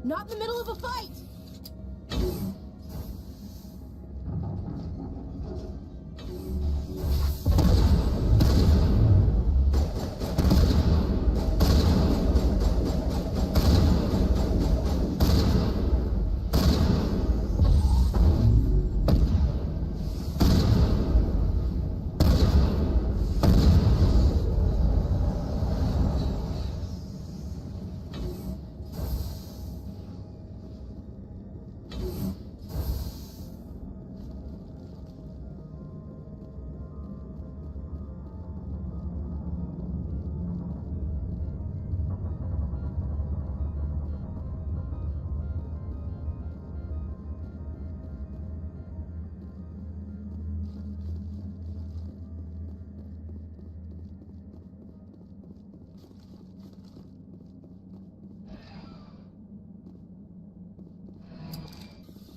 Not in the middle of a fight!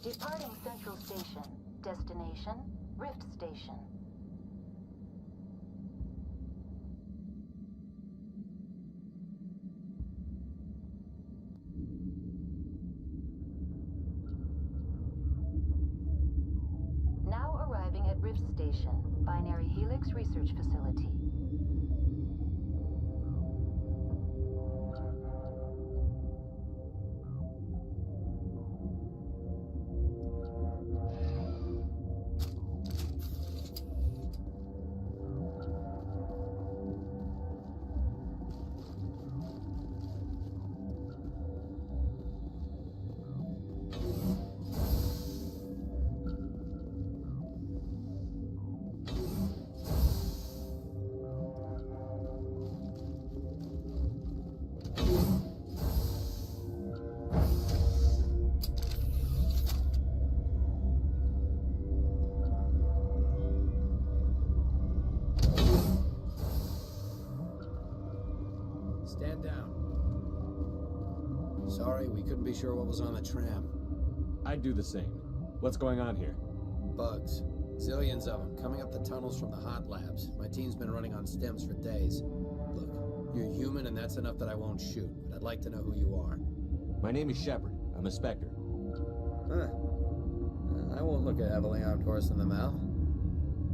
Departing Central Station. Destination, Rift Station. Now arriving at Rift Station, Binary Helix Research Facility. Stand down. Sorry, we couldn't be sure what was on the tram. I'd do the same. What's going on here? Bugs. Zillions of them, coming up the tunnels from the hot labs. My team's been running on stems for days. Look, you're human and that's enough that I won't shoot, but I'd like to know who you are. My name is Shepard. I'm a Spectre. Huh. I won't look a heavily armed horse in the mouth.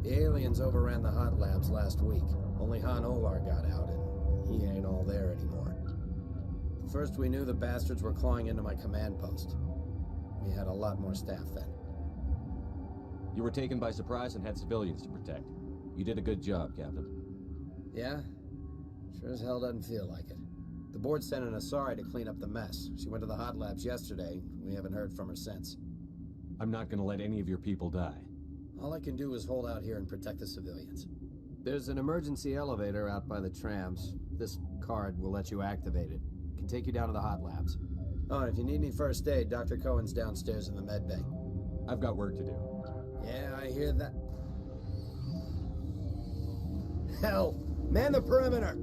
The aliens overran the hot labs last week. Only Han Olar got out, and he ain't all there anymore. First we knew the bastards were clawing into my command post. We had a lot more staff then. You were taken by surprise and had civilians to protect. You did a good job, Captain. Yeah? Sure as hell doesn't feel like it. The board sent an Asari to clean up the mess. She went to the hot labs yesterday. We haven't heard from her since. I'm not gonna let any of your people die. All I can do is hold out here and protect the civilians. There's an emergency elevator out by the trams. This card will let you activate it. Can take you down to the hot labs. Oh, and if you need any first aid, Dr. Cohen's downstairs in the med bay. I've got work to do. Yeah, I hear that. Hell! Man the perimeter!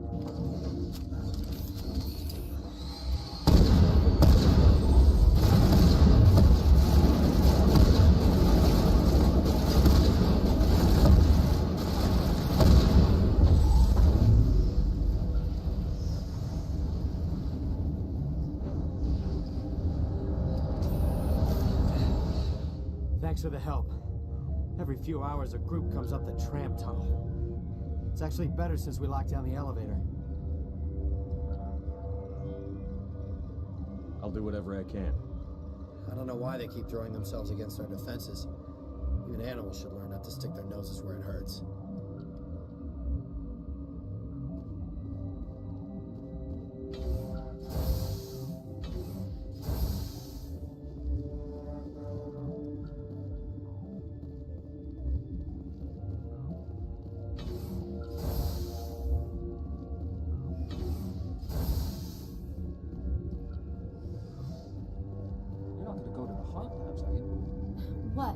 Thanks for the help. Every few hours, a group comes up the tram tunnel. It's actually better since we locked down the elevator. I'll do whatever I can. I don't know why they keep throwing themselves against our defenses. Even animals should learn not to stick their noses where it hurts. What?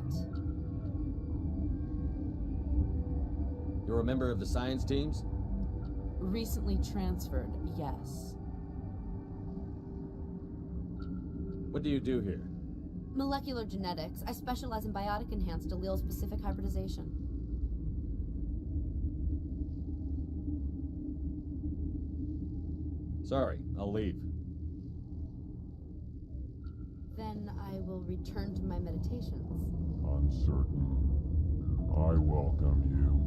You're a member of the science teams? Recently transferred, yes. What do you do here? Molecular genetics. I specialize in biotic-enhanced allele-specific hybridization. Sorry, I'll leave. Then I will return to my meditations. Uncertain. I welcome you.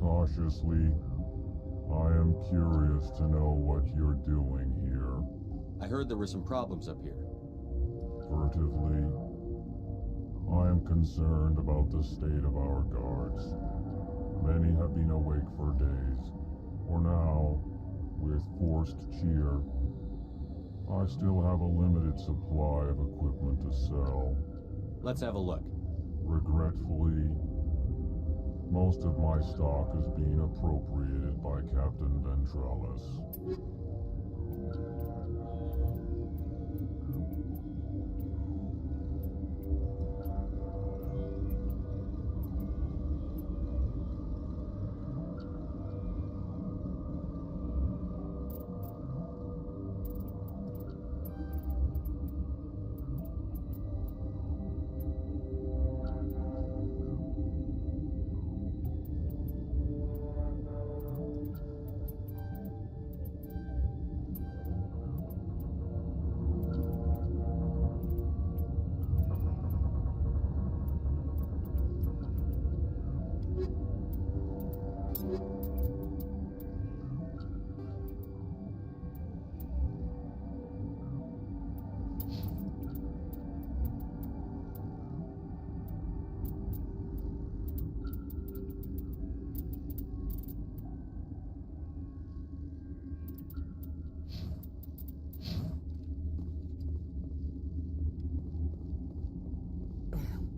Cautiously, I am curious to know what you're doing here. I heard there were some problems up here. Furtively, I am concerned about the state of our guards. Many have been awake for days. For now, with forced cheer, I still have a limited supply of equipment to sell. Let's have a look. Regretfully, most of my stock is being appropriated by Captain Ventralis.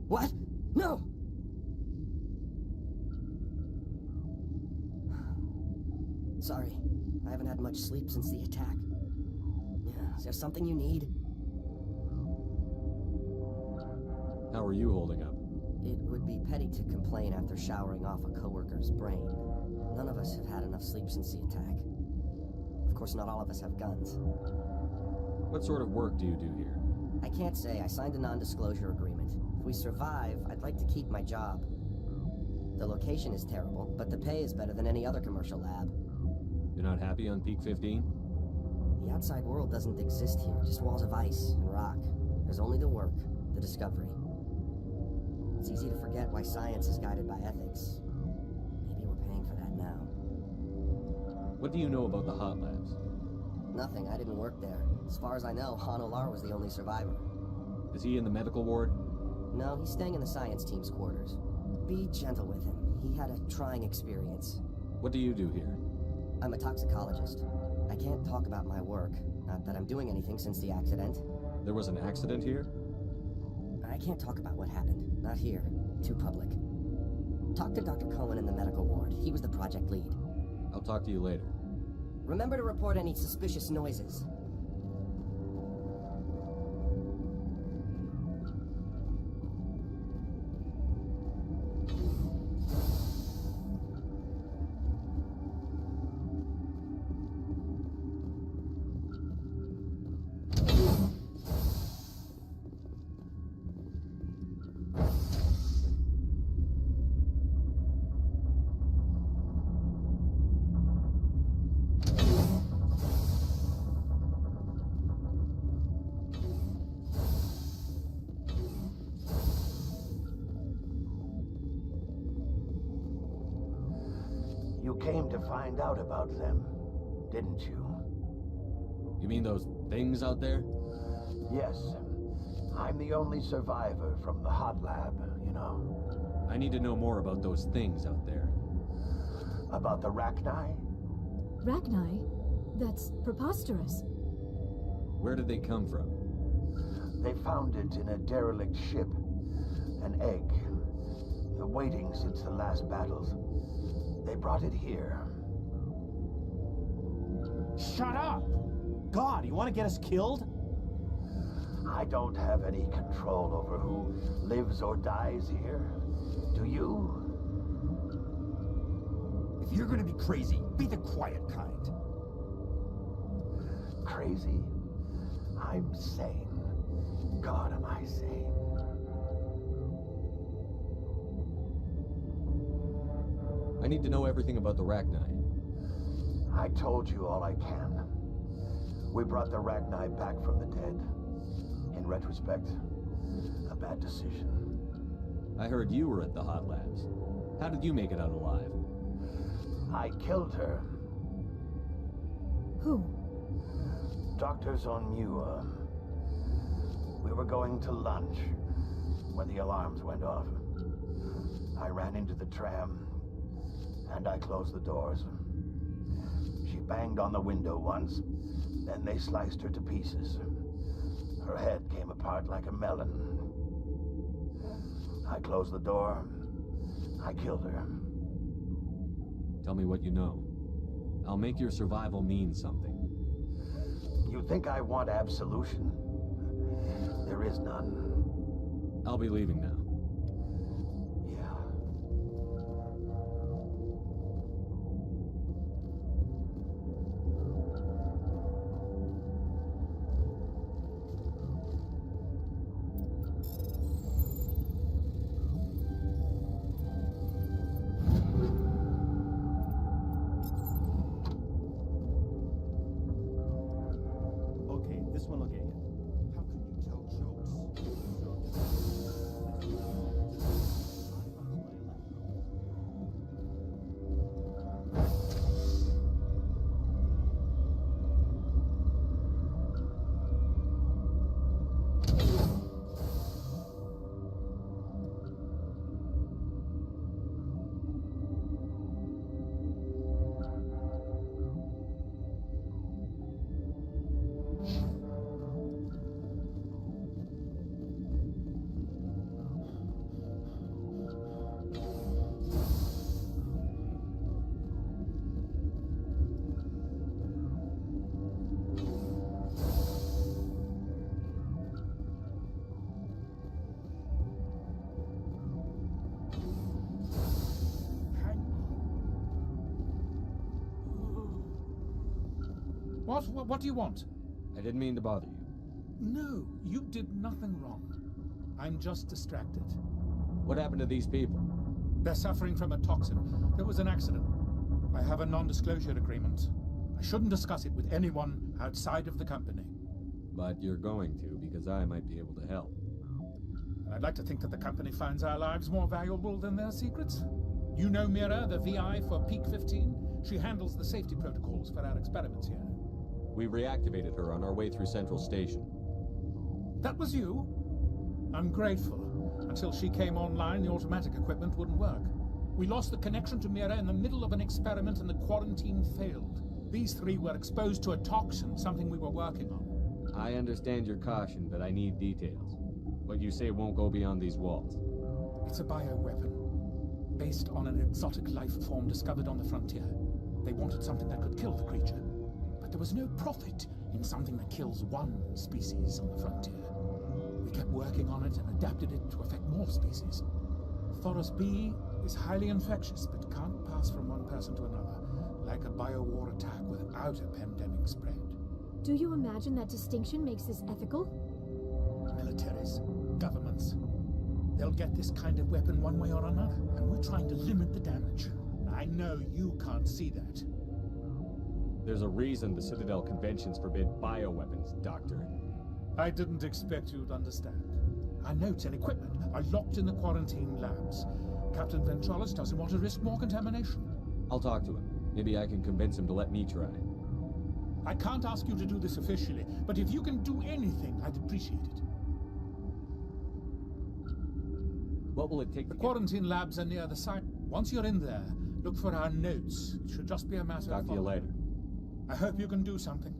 What? No! Sorry, I haven't had much sleep since the attack. Is there something you need? How are you holding up? It would be petty to complain after showering off a coworker's brain. None of us have had enough sleep since the attack. Of course, not all of us have guns. What sort of work do you do here? I can't say. I signed a non-disclosure agreement. If we survive, I'd like to keep my job. The location is terrible, but the pay is better than any other commercial lab. You're not happy on Peak 15? The outside world doesn't exist here, just walls of ice and rock. There's only the work, the discovery. It's easy to forget why science is guided by ethics. Maybe we're paying for that now. What do you know about the hot labs? Nothing, I didn't work there. As far as I know, Han Olar was the only survivor. Is he in the medical ward? No, he's staying in the science team's quarters. Be gentle with him. He had a trying experience. What do you do here? I'm a toxicologist. I can't talk about my work. Not that I'm doing anything since the accident. There was an accident here? I can't talk about what happened. Not here. Too public. Talk to Dr. Cohen in the medical ward. He was the project lead. I'll talk to you later. Remember to report any suspicious noises. You came to find out about them, didn't you? You mean those things out there? Yes. I'm the only survivor from the hot lab, you know. I need to know more about those things out there. About the Rachni? Rachni? That's preposterous. Where did they come from? They found it in a derelict ship. An egg. Waiting since the last battles. They brought it here. Shut up! God, you want to get us killed? I don't have any control over who lives or dies here. Do you? If you're gonna be crazy, be the quiet kind. Crazy? I'm sane. God, am I sane? I need to know everything about the Rachni. I told you all I can. We brought the Rachni back from the dead. In retrospect, a bad decision. I heard you were at the hot labs. How did you make it out alive? I killed her. Who? Dr. Zonmua. We were going to lunch when the alarms went off. I ran into the tram, and I closed the doors. She banged on the window once, then they sliced her to pieces. Her head came apart like a melon. I closed the door. I killed her. Tell me what you know. I'll make your survival mean something. You think I want absolution? There is none. I'll be leaving now. Yeah. Okay, this one will get you. How can you tell jokes? What do you want? I didn't mean to bother you. No, you did nothing wrong. I'm just distracted. What happened to these people? They're suffering from a toxin. There was an accident. I have a non-disclosure agreement. I shouldn't discuss it with anyone outside of the company. But you're going to, because I might be able to help. And I'd like to think that the company finds our lives more valuable than their secrets. You know Mira, the VI for Peak 15? She handles the safety protocols for our experiments here. We reactivated her on our way through Central Station. That was you? I'm grateful. Until she came online, the automatic equipment wouldn't work. We lost the connection to Mira in the middle of an experiment and the quarantine failed. These three were exposed to a toxin, something we were working on. I understand your caution, but I need details. What you say won't go beyond these walls. It's a bioweapon, based on an exotic life form discovered on the frontier. They wanted something that could kill the creature. But there was no profit in something that kills one species on the frontier. We kept working on it and adapted it to affect more species. Thoros B is highly infectious, but can't pass from one person to another, like a biowar attack without a pandemic spread. Do you imagine that distinction makes this ethical? Militaries, governments, they'll get this kind of weapon one way or another, and we're trying to limit the damage. I know you can't see that. There's a reason the Citadel conventions forbid bioweapons, Doctor. I didn't expect you'd understand. Our notes and equipment are locked in the quarantine labs. Captain Ventralis doesn't want to risk more contamination. I'll talk to him. Maybe I can convince him to let me try. I can't ask you to do this officially, but if you can do anything, I'd appreciate it. What will it take The to quarantine labs are near the site. Once you're in there, look for our notes. It should just be a matter of Talk to you later. I hope you can do something.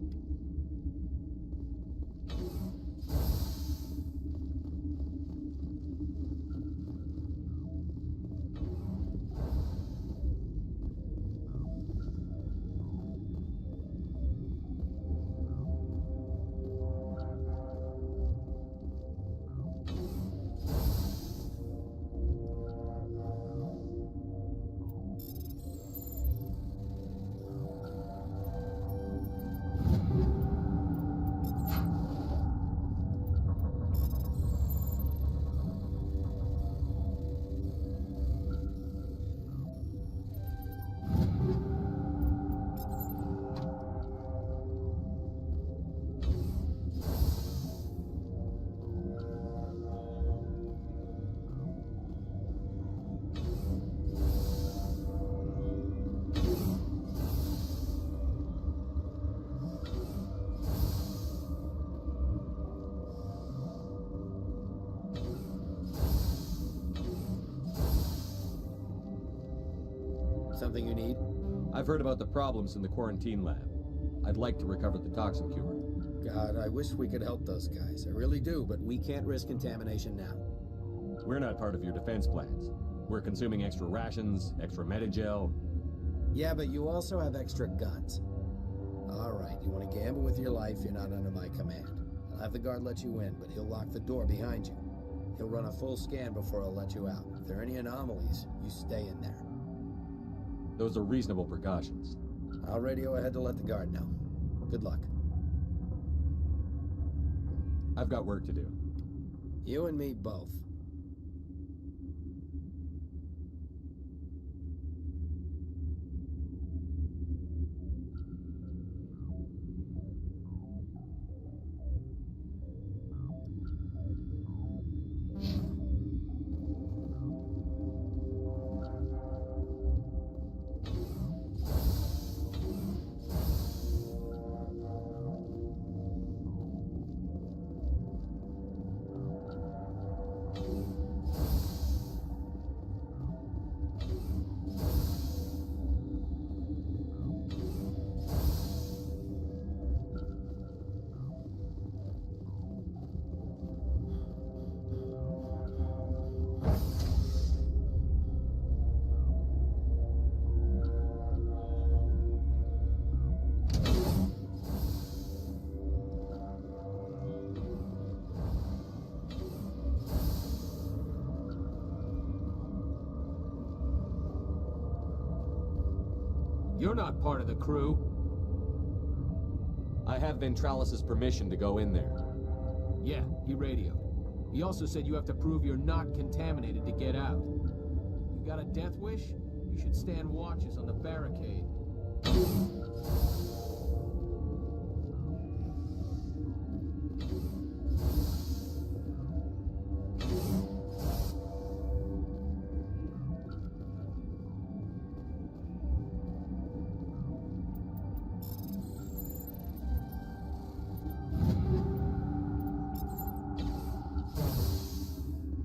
something you need? I've heard about the problems in the quarantine lab. I'd like to recover the toxin cure. God, I wish we could help those guys. I really do, but we can't risk contamination now. We're not part of your defense plans. We're consuming extra rations, extra Medigel. Yeah, but you also have extra guns. All right, you want to gamble with your life, you're not under my command. I'll have the guard let you in, but he'll lock the door behind you. He'll run a full scan before he'll let you out. If there are any anomalies, you stay in there. Those are reasonable precautions. I'll radio ahead to let the guard know. Good luck. I've got work to do. You and me both. You're not part of the crew. I have Ventralis's permission to go in there. Yeah, he radioed. He also said you have to prove you're not contaminated to get out. You got a death wish? You should stand watches on the barricade.